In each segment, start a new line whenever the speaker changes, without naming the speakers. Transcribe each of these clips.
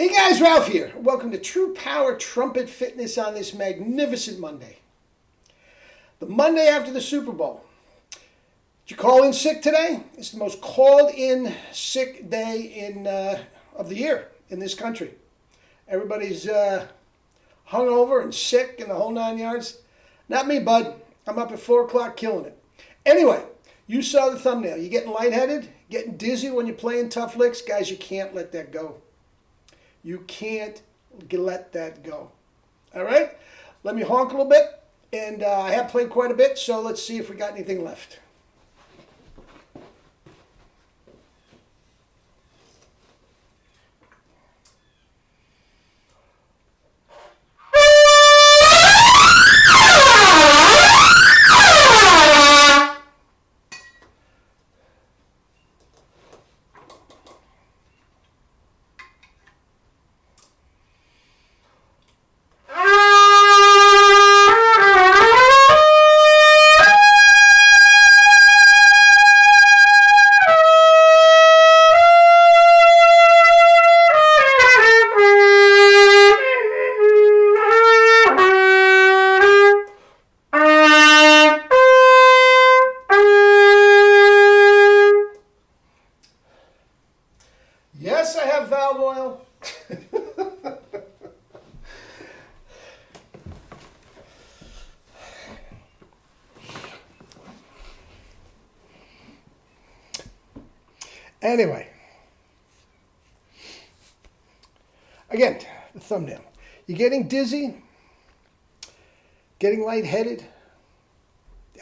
Hey guys, Ralph here. Welcome to True Power Trumpet Fitness on this magnificent Monday. The Monday after the Super Bowl. Did you call in sick today? It's the most called in sick day of the year in this country. Everybody's hungover and sick and the whole 9 yards. Not me, bud. I'm up at 4 o'clock killing it. Anyway, you saw the thumbnail. You getting lightheaded? Getting dizzy when you're playing tough licks? Guys, you can't let that go. You can't let that go. All right? Let me honk a little bit. And I have played quite a bit, so let's see if we got anything left. Yes, I have valve oil. Anyway, again, the thumbnail. You're getting dizzy, getting lightheaded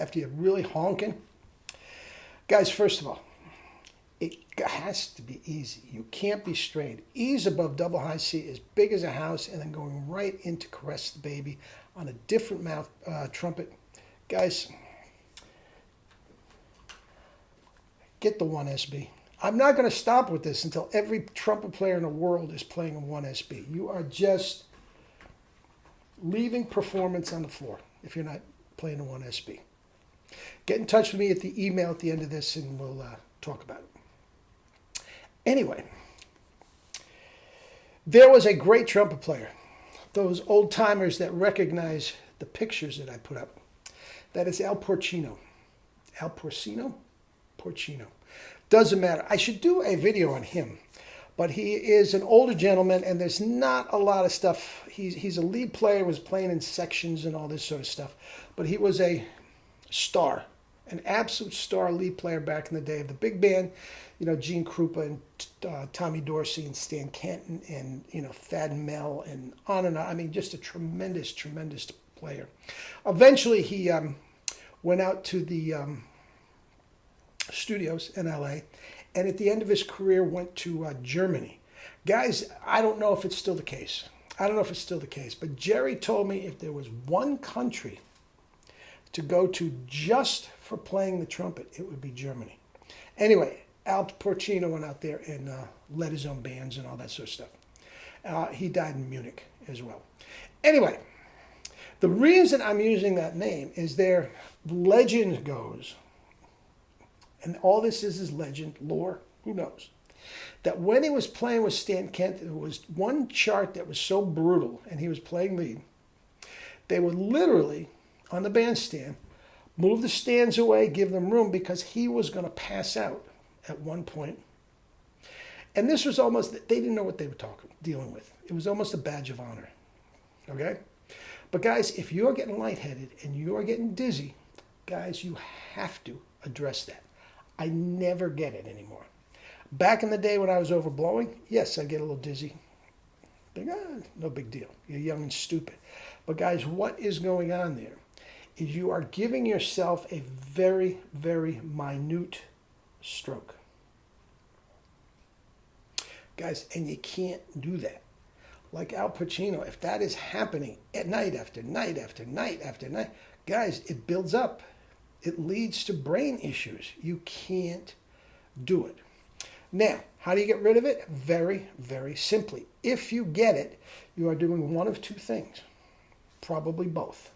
after you're really honking. Guys, first of all, it has to be easy. You can't be strained. E's above double high C, as big as a house, and then going right into Caress the Baby on a different mouth trumpet. Guys, get the 1SB. I'm not going to stop with this until every trumpet player in the world is playing a 1SB. You are just leaving performance on the floor if you're not playing a 1SB. Get in touch with me at the email at the end of this, and we'll talk about it. Anyway, there was a great trumpet player, those old timers that recognize the pictures that I put up. That is Al Porcino. Al Porcino? Porcino. Doesn't matter. I should do a video on him, but he is an older gentleman, and there's not a lot of stuff. He's a lead player, was playing in sections and all this sort of stuff, but he was a star, an absolute star lead player back in the day of the big band. You know, Gene Krupa and Tommy Dorsey and Stan Kenton and, you know, Thad Mell and on and on. I mean, just a tremendous, tremendous player. Eventually, he went out to the studios in L.A., and at the end of his career went to Germany. Guys, I don't know if it's still the case. But Jerry told me if there was one country to go to just for playing the trumpet, it would be Germany. Anyway, Al Porcino went out there and led his own bands and all that sort of stuff. He died in Munich as well. Anyway, the reason I'm using that name is their legend goes, and all this is legend, lore, who knows, that when he was playing with Stan Kent, there was one chart that was so brutal, and he was playing lead, they would literally, on the bandstand, move the stands away, give them room, because he was going to pass out at one point. And this was almost, they didn't know what they were dealing with. It was almost a badge of honor. Okay? But guys, if you're getting lightheaded and you're getting dizzy, guys, you have to address that. I never get it anymore. Back in the day when I was overblowing, yes, I get a little dizzy. Think, no big deal. You're young and stupid. But guys, what is going on there is you are giving yourself a very, very minute stroke. Guys, and you can't do that. Like Al Pacino, if that is happening at night after night after night after night, guys, it builds up. It leads to brain issues. You can't do it. Now, how do you get rid of it? Very, very simply. If you get it, you are doing one of two things, probably both.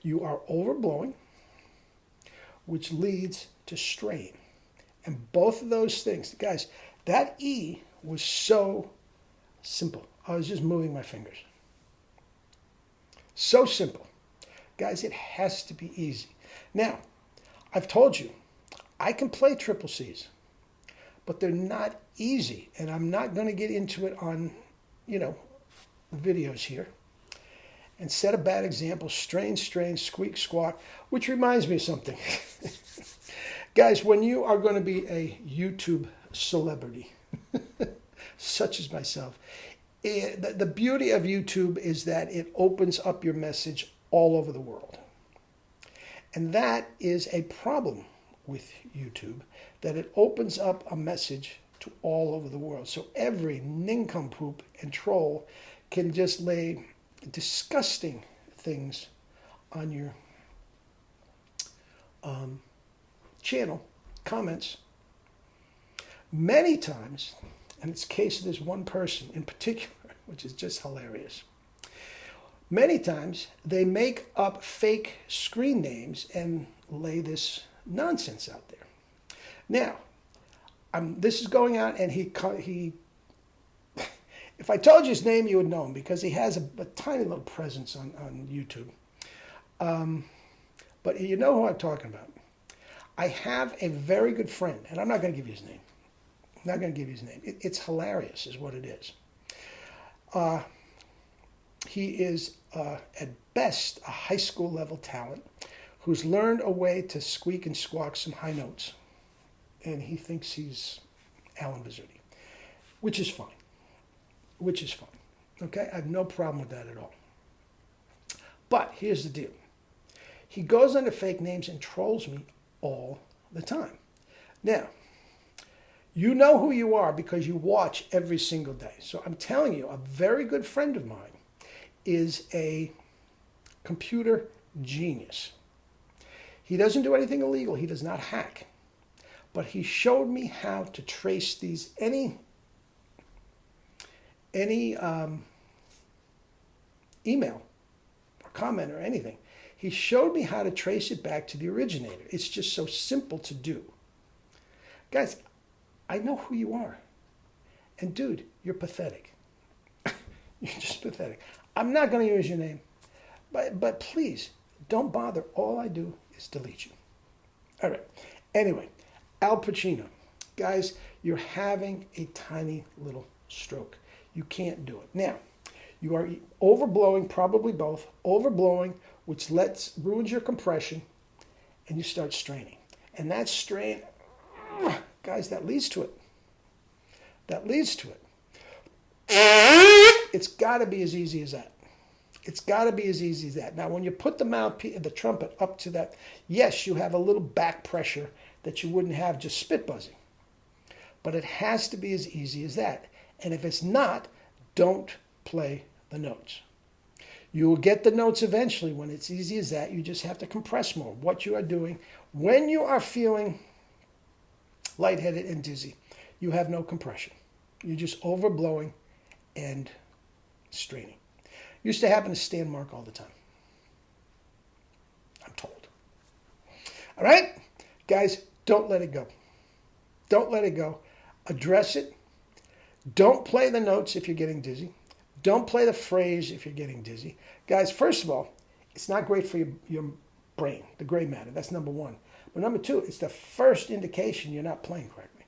You are overblowing, which leads to strain. And both of those things, guys, that E was so Simple. I was just moving my fingers. So simple. Guys, it has to be easy. Now, I've told you, I can play triple C's, but they're not easy. And I'm not going to get into it on, videos here. And set a bad example, strain, squeak, squawk, which reminds me of something. Guys, when you are going to be a YouTube celebrity, such as myself, the beauty of YouTube is that it opens up your message all over the world. And that is a problem with YouTube, that it opens up a message to all over the world. So every nincompoop and troll can just lay disgusting things on your channel, comments. Many times, and it's the case of this one person in particular, which is just hilarious. Many times, they make up fake screen names and lay this nonsense out there. Now, this is going out, and he if I told you his name, you would know him because he has a tiny little presence on YouTube. But you know who I'm talking about. I have a very good friend, and I'm not going to give you his name. I'm not going to give you his name. It's hilarious is what it is. He is, at best, a high school level talent who's learned a way to squeak and squawk some high notes. And he thinks he's Alan Vizzuti, which is fine. Okay? I have no problem with that at all. But here's the deal. He goes under fake names and trolls me all the time. Now, you know who you are because you watch every single day. So I'm telling you, a very good friend of mine is a computer genius. He doesn't do anything illegal. He does not hack. But he showed me how to trace these, any email or comment or anything. He showed me how to trace it back to the originator. It's just so simple to do. Guys, I know who you are. And dude, you're pathetic. You're just pathetic. I'm not going to use your name. But please, don't bother. All I do is delete you. All right. Anyway, Al Pacino. Guys, you're having a tiny little stroke. You can't do it. Now, you are overblowing, probably both, overblowing, which ruins your compression, and you start straining. And that strain, guys, that leads to it. It's got to be as easy as that. Now, when you put the trumpet up to that, yes, you have a little back pressure that you wouldn't have just spit buzzing. But it has to be as easy as that. And if it's not, don't play the notes. You will get the notes eventually when it's easy as that. You just have to compress more. What you are doing when you are feeling lightheaded and dizzy, you have no compression. You're just overblowing and straining. Used to happen to Stan Mark all the time. I'm told. All right? Guys, don't let it go. Don't let it go. Address it. Don't play the notes if you're getting dizzy. Don't play the phrase if you're getting dizzy. Guys, first of all, it's not great for your brain, the gray matter. That's number one. But number two, it's the first indication you're not playing correctly.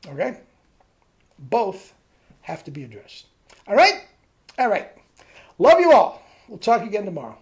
Okay? Both have to be addressed. All right? All right. Love you all. We'll talk again tomorrow.